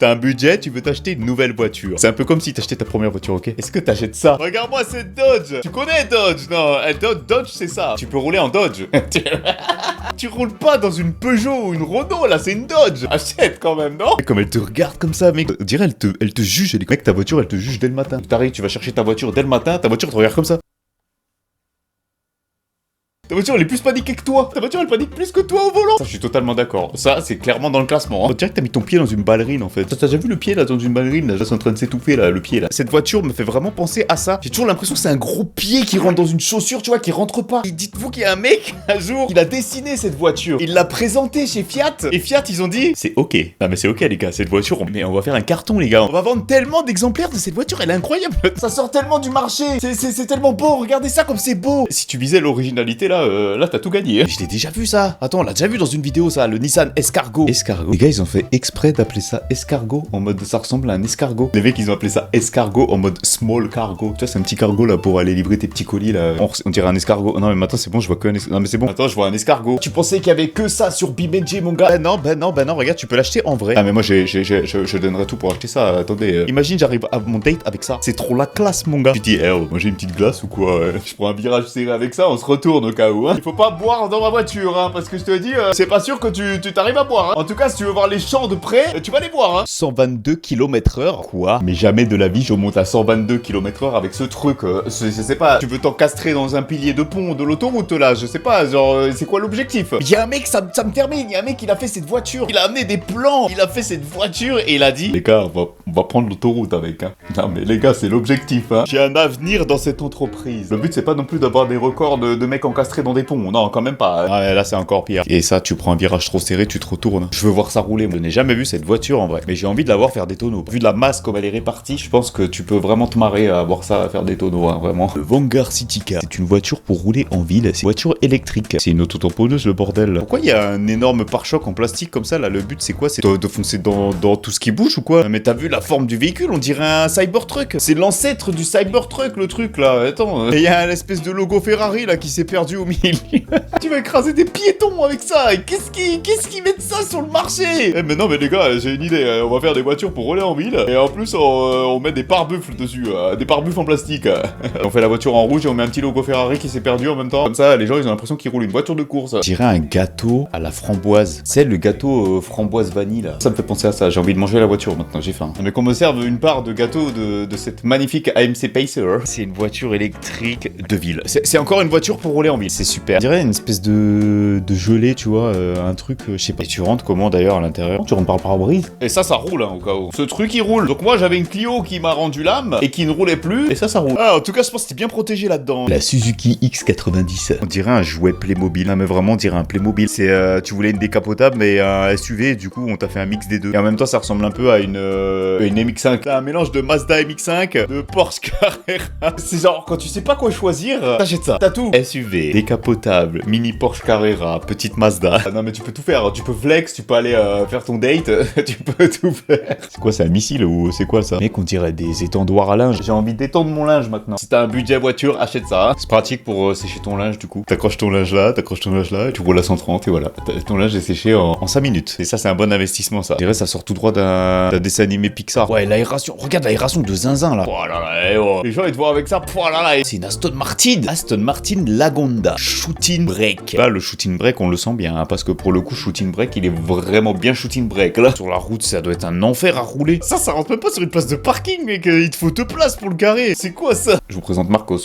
T'as un budget, tu veux t'acheter une nouvelle voiture. C'est un peu comme si t'achetais ta première voiture, ok? Est-ce que t'achètes ça? Regarde-moi cette Dodge. Tu connais Dodge? Non, Dodge c'est ça. Tu peux rouler en Dodge. Tu roules pas dans une Peugeot ou une Renault, là, c'est une Dodge. Achète quand même, non? Comme elle te regarde comme ça, mec. On dirait elle te juge. Elle dit, mec, ta voiture, elle te juge dès le matin. T'arrives, tu vas chercher ta voiture dès le matin, ta voiture te regarde comme ça. Ta voiture elle est plus paniquée que toi. Ta voiture elle panique plus que toi au volant. Ça je suis totalement d'accord. Ça c'est clairement dans le classement. On dirait que t'as mis ton pied dans une ballerine en fait. T'as déjà vu le pied là dans une ballerine là? C'est en train de s'étouffer là, le pied là. Cette voiture me fait vraiment penser à ça. J'ai toujours l'impression que c'est un gros pied qui rentre dans une chaussure, tu vois, qui rentre pas. Et dites-vous qu'il y a un mec un jour, il a dessiné cette voiture. Il l'a présentée chez Fiat. Et Fiat ils ont dit c'est ok. Non mais c'est ok les gars, cette voiture, mais on va faire un carton les gars. On va vendre tellement d'exemplaires de cette voiture, elle est incroyable. Ça sort tellement du marché. C'est tellement beau. Regardez ça comme c'est beau. Si tu visais l'originalité là t'as tout gagné. Je l'ai déjà vu ça. Attends, on l'a déjà vu dans une vidéo ça, le Nissan Escargot. Escargot. Les gars, ils ont fait exprès d'appeler ça escargot en mode ça ressemble à un escargot. Les mecs, ils ont appelé ça escargot en mode small cargo. Tu vois, c'est un petit cargo là pour aller livrer tes petits colis là. On dirait un escargot. Non mais maintenant c'est bon, je vois que un escargot. Non mais c'est bon. Attends, je vois un escargot. Tu pensais qu'il y avait que ça sur BeamNG mon gars? Ben non, regarde, tu peux l'acheter en vrai. Ah mais moi je donnerais tout pour acheter ça. Attendez, imagine j'arrive à mon date avec ça. C'est trop la classe mon gars. Tu dis, moi j'ai une petite glace ou quoi? Je prends un virage serré avec ça, on se retourne au cas où. Hein. Il faut pas boire dans ma voiture, hein, parce que je te dis, c'est pas sûr que tu t'arrives à boire. Hein. En tout cas, si tu veux voir les champs de près, tu vas les voir. Hein. 122 km/h. Quoi? Mais jamais de la vie je monte à 122 km/h avec ce truc. Je sais pas, tu veux t'encastrer dans un pilier de pont de l'autoroute là, je sais pas, genre, c'est quoi l'objectif? Il y a un mec, ça me termine, il y a un mec, il a fait cette voiture, il a amené des plans, il a fait cette voiture et il a dit, les gars, on va prendre l'autoroute avec, hein. Non mais les gars, c'est l'objectif, hein. J'ai un avenir dans cette entreprise. Le but, c'est pas non plus d'avoir des records de mecs encastrés dans des ponts, non, quand même pas. Ah, là, c'est encore pire. Et ça, tu prends un virage trop serré, tu te retournes. Je veux voir ça rouler. Je n'ai jamais vu cette voiture en vrai, mais j'ai envie de la voir faire des tonneaux. Vu de la masse comme elle est répartie, je pense que tu peux vraiment te marrer à voir ça faire des tonneaux, hein, vraiment. Le Vanguard City Car, c'est une voiture pour rouler en ville. C'est une voiture électrique. C'est une autotamponneuse, le bordel. Pourquoi il y a un énorme pare-choc en plastique comme ça là? Le but, c'est quoi? C'est de foncer dans tout ce qui bouge ou quoi? Mais t'as vu la forme du véhicule? On dirait un Cybertruck. C'est l'ancêtre du Cybertruck, le truc là. Attends. Et il y a un espèce de logo Ferrari là qui s'est perdu au milieu. Tu vas écraser des piétons avec ça. Et qu'est-ce qui met ça sur le marché? Mais non mais les gars, j'ai une idée. On va faire des voitures pour rouler en ville. Et en plus, on met des pare-buffles dessus. Des pare-buffles en plastique. On fait la voiture en rouge et on met un petit logo Ferrari qui s'est perdu en même temps. Comme ça, les gens, ils ont l'impression qu'ils roulent une voiture de course. Je dirais un gâteau à la framboise. C'est le gâteau framboise vanille là. Ça me fait penser à ça. J'ai envie de manger la voiture maintenant, j'ai faim. Mais qu'on me serve une part de gâteau de cette magnifique AMC Pacer. C'est une voiture électrique de ville. C'est encore une voiture pour rouler en ville. C'est super. Je dirais une espèce de gelée, tu vois, un truc, je sais pas. Et tu rentres comment d'ailleurs à l'intérieur? Tu rentres par le pare-brise. Et ça roule, hein, au cas où. Ce truc, il roule. Donc moi, j'avais une Clio qui m'a rendu l'âme et qui ne roulait plus. Et ça roule. Ah, en tout cas, je pense que c'était bien protégé là-dedans. La Suzuki X90. On dirait un jouet Playmobil. Non, mais vraiment, on dirait un Playmobil. C'est, tu voulais une décapotable, mais un SUV, du coup, on t'a fait un mix des deux. Et en même temps, ça ressemble un peu à une MX-5. Là, un mélange de Mazda MX-5, de Porsche Carrera. C'est genre, quand tu sais pas quoi choisir, t'achètes ça. T'as tout. SUV, décapotable, mini Porsche Carrera, petite Mazda. Ah, non, mais tu peux tout faire. Tu peux flex, tu peux aller faire ton date. Tu peux tout faire. C'est quoi, c'est un missile ou c'est quoi ça? Mec, on dirait des étendoirs à linge. J'ai envie d'étendre mon linge maintenant. Si t'as un budget voiture, achète ça. Hein. C'est pratique pour sécher ton linge du coup. T'accroches ton linge là, et tu roules à 130 et voilà. Ton linge est séché en 5 minutes. Et ça, c'est un bon investissement ça. Je dirais ça sort tout droit d'un dessin animé Pixar. Ouais, l'aération. Regarde l'aération de zinzin là. Oh là là, oh. Les gens ils te voient avec ça. Oh là là. C'est une Aston Martin. Aston Martin Lagonda. Shooting brake. Là, le shooting brake, on le sent bien. Hein, parce que pour le coup, shooting brake, il est vraiment bien shooting brake. Là, sur la route, ça doit être un enfer à rouler. Ça rentre même pas sur une place de parking, mec. Il te faut 2 places pour le garer. C'est quoi ça? Je vous présente Marcos.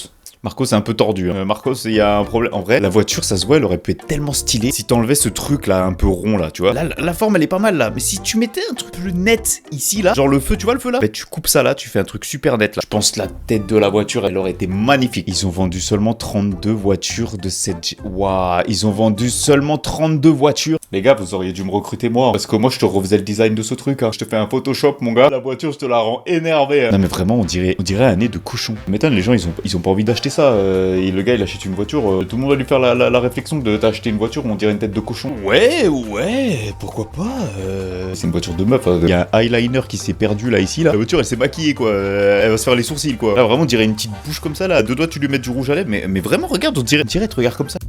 Marcos c'est un peu tordu. Hein. Marcos, il y a un problème. En vrai, la voiture, ça se voit, elle aurait pu être tellement stylée si t'enlevais ce truc là, un peu rond là, tu vois. Là, la forme, elle est pas mal là. Mais si tu mettais un truc plus net ici là, genre le feu, tu vois le feu là? Bah, tu coupes ça là, tu fais un truc super net là. Je pense que la tête de la voiture, elle aurait été magnifique. Ils ont vendu seulement 32 voitures de cette. Waouh, ils ont vendu seulement 32 voitures. Les gars, vous auriez dû me recruter moi. Parce que moi, je te refaisais le design de ce truc. Hein. Je te fais un Photoshop, mon gars. La voiture, je te la rends énervée. Hein. Non, mais vraiment, on dirait un nez de cochon. M'étonne, les gens, ils ont pas envie d'acheter ça. Le gars il achète une voiture, tout le monde va lui faire la réflexion de t'acheter une voiture où on dirait une tête de cochon. Ouais, pourquoi pas C'est une voiture de meuf, il y a un eyeliner qui s'est perdu là ici là. La voiture elle s'est maquillée quoi, elle va se faire les sourcils quoi. Là vraiment on dirait une petite bouche comme ça là, à 2 doigts tu lui mets du rouge à lèvres, mais vraiment regarde, on dirait te regarde comme ça.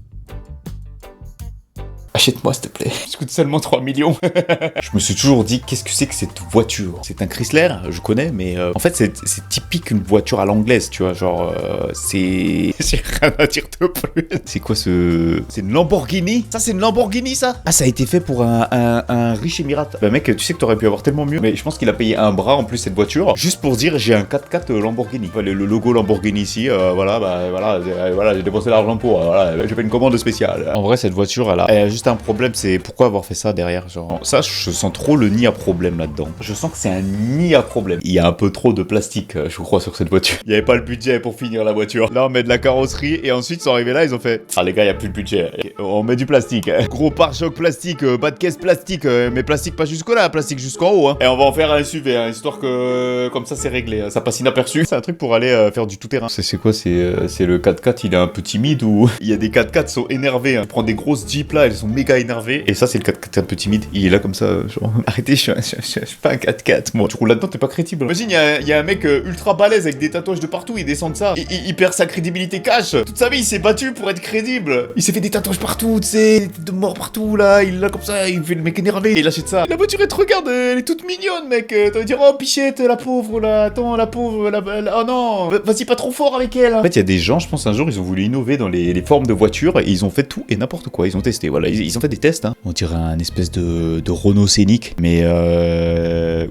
Achète-moi s'il te plaît. Ça coûte seulement 3 millions. Je me suis toujours dit, qu'est-ce que c'est que cette voiture? C'est un Chrysler, je connais, mais en fait c'est typique une voiture à l'anglaise, tu vois, genre c'est... J'ai rien à dire de plus. C'est quoi ce... C'est une Lamborghini? Ça c'est une Lamborghini ça? Ah, ça a été fait pour un riche émirate. Bah mec, tu sais que t'aurais pu avoir tellement mieux, mais je pense qu'il a payé un bras en plus cette voiture, juste pour dire j'ai un 4x4 Lamborghini. Le logo Lamborghini ici, voilà, voilà, j'ai dépensé l'argent pour, voilà, j'ai fait une commande spéciale. En vrai cette voiture elle a juste un problème, c'est pourquoi avoir fait ça derrière, genre ça je sens trop le nid à problème là-dedans. Je sens que c'est un nid à problème. Il y a un peu trop de plastique, je crois, sur cette voiture. Il y avait pas le budget pour finir la voiture. Là on met de la carrosserie et ensuite ils sont arrivés là, ils ont fait ah les gars, il y a plus de budget. On met du plastique. Gros pare-choc plastique, bas de caisse plastique, mais plastique pas jusqu'au là, plastique jusqu'en haut hein. Et on va en faire un SUV, hein, histoire que comme ça c'est réglé, ça passe inaperçu. C'est un truc pour aller faire du tout-terrain. C'est quoi, c'est le 4x4, il est un peu timide ou il y a des 4x4 qui sont énervés, hein. Il prend des grosses Jeeps là, elles sont méga énervées. Et ça c'est le 4x4 un peu timide, il est là comme ça, genre arrêtez, je suis pas un 4x4 moi. Tu roules là-dedans, t'es pas crédible. Imagine, il y a un mec ultra balèze avec des tatouages de partout, il descend de ça, il perd sa crédibilité cash. Toute sa vie il s'est battu pour être crédible. Il s'est fait des tatouages partout, tu sais, des têtes de mort partout là, il est là comme ça, il fait le mec énervé, il achète ça. La voiture elle te regarde, elle est toute mignonne mec, t'as dire oh Pichette la pauvre là, attends la pauvre, oh non, vas-y pas trop fort avec elle. En fait il y a des gens, je pense un jour ils ont voulu innover dans les formes de voitures et ils ont fait tout et n'importe quoi, ils ont testé, voilà, ils ont fait des tests hein. On dirait un espèce de Renault Scénic, mais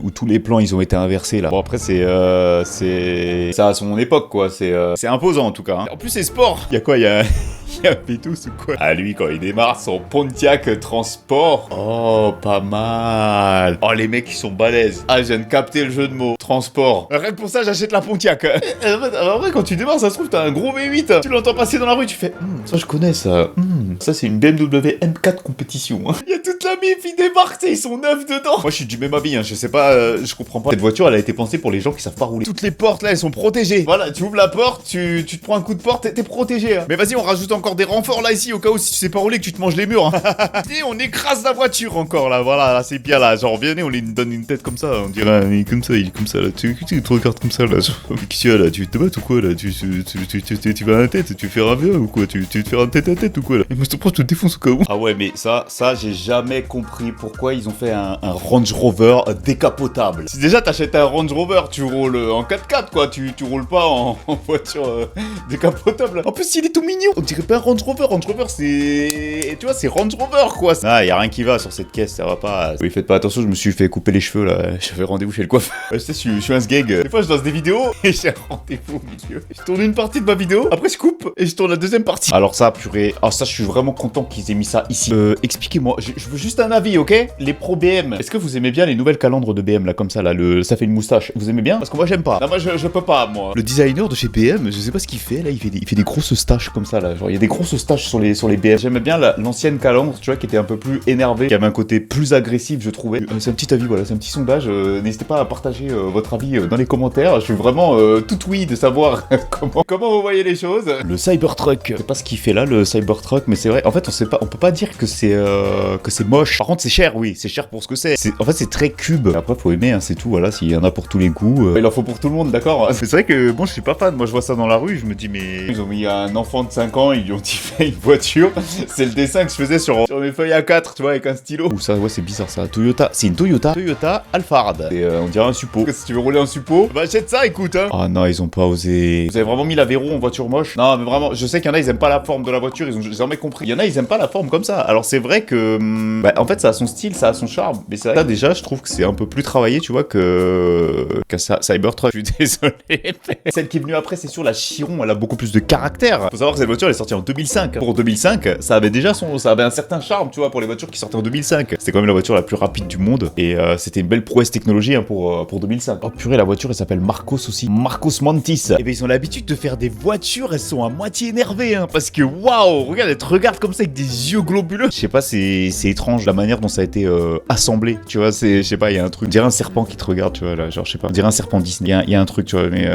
où tous les plans ils ont été inversés là. Bon après c'est ça à son époque quoi, c'est imposant en tout cas hein. En plus c'est sport. Il y a quoi, il y a Pétus ou quoi? Ah lui quand il démarre son Pontiac Transport. Oh pas mal. Oh les mecs ils sont balèzes. Ah je viens de capter le jeu de mots. Transport. Rien que pour ça j'achète la Pontiac. En vrai quand tu démarres ça se trouve t'as un gros V8. Tu l'entends passer dans la rue, tu fais ça je connais ça. Ça c'est une BMW M4 compétition. Il y a toute la mif, ils débarquent, ils sont neufs dedans. Moi je suis du même avis hein. Je sais pas, je comprends pas. Cette voiture elle a été pensée pour les gens qui savent pas rouler. Toutes les portes là elles sont protégées. Voilà, tu ouvres la porte, tu te prends un coup de porte, t'es protégé hein. Mais vas-y on rajoute encore des renforts là ici au cas où si tu sais pas rouler que tu te manges les murs hein. Et on écrase la voiture encore là, voilà, là, c'est bien là, genre venez on lui donne une tête comme ça, on dirait il est comme ça là, tu te regardes comme ça là, qu'est-ce qu'il y a là, tu te battes ou quoi là, tu vas à la tête, tu fais un avion ou quoi, tu te fais un tête à tête ou quoi là, et moi je te défonce au cas où. Ah ouais mais ça j'ai jamais compris pourquoi ils ont fait un Range Rover décapotable. Si déjà t'achètes un Range Rover, tu roules en 4x4 quoi, tu roules pas en voiture décapotable. En plus il est tout mignon, on dirait pas un Range Rover c'est... Tu vois c'est Range Rover quoi. Ah y a rien qui va sur cette caisse, ça va pas. Oui faites pas attention, je me suis fait couper les cheveux là, j'avais rendez-vous chez le coiffeur. Je sais, je suis un sgeg. Des fois je lance des vidéos et j'ai rendez-vous au milieu. Je tourne une partie de ma vidéo, après je coupe et je tourne la deuxième partie. Alors ça purée, ça je suis vraiment content qu'ils aient mis ça ici. Expliquez-moi, je veux juste un avis ok. Les pros BM, est-ce que vous aimez bien les nouvelles calandres de BM là comme ça là, ça fait une moustache, vous aimez bien? Parce que moi j'aime pas. Non moi je peux pas moi. Le designer de chez BM, je sais pas ce qu'il fait là, il fait des grosses staches comme ça là, genre il y a des grosses staches sur les BM. J'aimais bien l'ancienne calandre, tu vois, qui était un peu plus énervée, qui avait un côté plus agressif je trouvais. C'est un petit avis, voilà, c'est un petit sondage, n'hésitez pas à partager votre avis dans les commentaires, je suis vraiment tout oui de savoir comment vous voyez les choses. Le Cybertruck, je sais pas ce qu'il fait là le Cybertruck, mais c'est vrai, en fait on peut pas dire que c'est moche. Par contre c'est cher, oui, c'est cher pour ce que c'est. En fait c'est très cube. Après faut aimer, hein, c'est tout, voilà, s'il y en a pour tous les goûts. Il en faut pour tout le monde, d'accord. C'est vrai que bon je suis pas fan, moi je vois ça dans la rue, je me dis mais... Ils ont mis un enfant de 5 ans, ils lui ont dit fait une voiture. C'est le dessin que je faisais sur mes feuilles A4, tu vois, avec un stylo. Ouh ça, ouais c'est bizarre ça. Toyota, c'est une Toyota Alphard. Et on dirait un suppo. Si tu veux rouler en suppo, bah achète ça, écoute hein. Ah non, ils ont pas osé. Vous avez vraiment mis l'Aveyron en voiture moche? Non mais vraiment, je sais qu'il y en a ils aiment pas la forme de la voiture, ils ont jamais compris. Il y en a ils aiment pas la forme comme ça. Alors c'est vrai que en fait ça a son style, ça a son charme, mais ça déjà je trouve que c'est un peu plus travaillé, tu vois, qu'un Cybertruck. Je suis désolé. Celle qui est venue après c'est sûr, la Chiron, elle a beaucoup plus de caractère. Faut savoir que cette voiture elle est sortie en 2005. Pour 2005, ça avait un certain charme, tu vois, pour les voitures qui sortaient en 2005. C'était quand même la voiture la plus rapide du monde et c'était une belle prouesse technologique hein, pour 2005. Oh purée, la voiture elle s'appelle Marcos aussi. Marcos Mantis. Et ben ils ont l'habitude de faire des voitures, elles sont à moitié énervées hein, parce que waouh, regarde, elles te regardent comme ça avec des yeux globuleux. Je sais pas, c'est étrange la manière dont ça a été assemblé, tu vois, je sais pas, il y a un truc, on dirait un serpent qui te regarde, tu vois là, genre je sais pas, on dirait un serpent Disney. Il y a un truc, tu vois, mais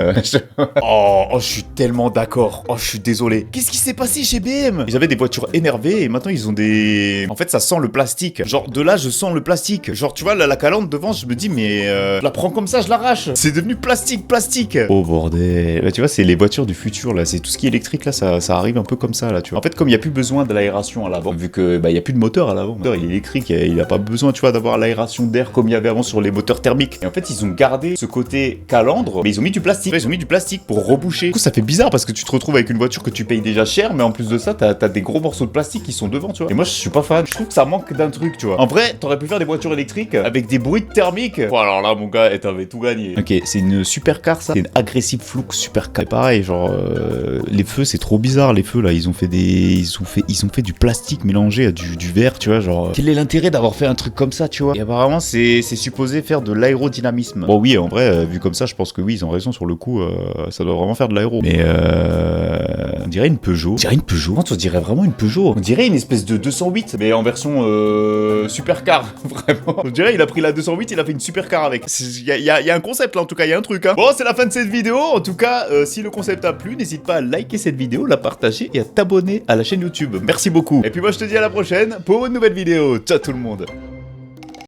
oh, je suis tellement d'accord. Oh, je suis désolé. Qu'est-ce qui s'est passé passé chez BM. Ils avaient des voitures énervées et maintenant ils ont des... En fait, ça sent le plastique. Genre, de là, je sens le plastique. Genre, tu vois, la calandre devant, je me dis, mais je la prends comme ça, je l'arrache. C'est devenu plastique. Oh bordel. Bah, tu vois, c'est les voitures du futur, là. C'est tout ce qui est électrique, là, ça arrive un peu comme ça, là, tu vois. En fait, comme il n'y a plus besoin de l'aération à l'avant, vu que, bah, il n'y a plus de moteur à l'avant. Le moteur, il est électrique, il n'a pas besoin, tu vois, d'avoir l'aération d'air comme il y avait avant sur les moteurs thermiques. Et en fait, ils ont gardé ce côté calandre, mais ils ont mis du plastique. Ils ont mis du plastique pour reboucher. Du coup, ça fait bizarre parce que tu te retrouves avec une voiture que tu payes déjà cher, mais en plus de ça, t'as des gros morceaux de plastique qui sont devant, tu vois. Et moi, je suis pas fan. Je trouve que ça manque d'un truc, tu vois. En vrai, t'aurais pu faire des voitures électriques avec des bruits thermiques. Bon, alors là, mon gars, t'avais tout gagné. Ok, c'est une supercar, ça. C'est une Aggressive Flux supercar. Pareil, genre, les feux, c'est trop bizarre. Les feux, là, ils ont fait du plastique mélangé à du verre, tu vois. Genre, quel est l'intérêt d'avoir fait un truc comme ça, tu vois. Et apparemment, c'est supposé faire de l'aérodynamisme. Bon, oui, en vrai, vu comme ça, je pense que oui, ils ont raison sur le coup. Ça doit vraiment faire de l'aéro. Mais on dirait une Peugeot. On dirait une Peugeot. On dirait vraiment une Peugeot. On dirait une espèce de 208, mais en version supercar. Vraiment. On dirait il a pris la 208, il a fait une supercar avec. Il y a un concept là, en tout cas, il y a un truc. Hein. Bon, c'est la fin de cette vidéo. En tout cas, si le concept a plu, n'hésite pas à liker cette vidéo, la partager et à t'abonner à la chaîne YouTube. Merci beaucoup. Et puis moi, je te dis à la prochaine pour une nouvelle vidéo. Ciao tout le monde.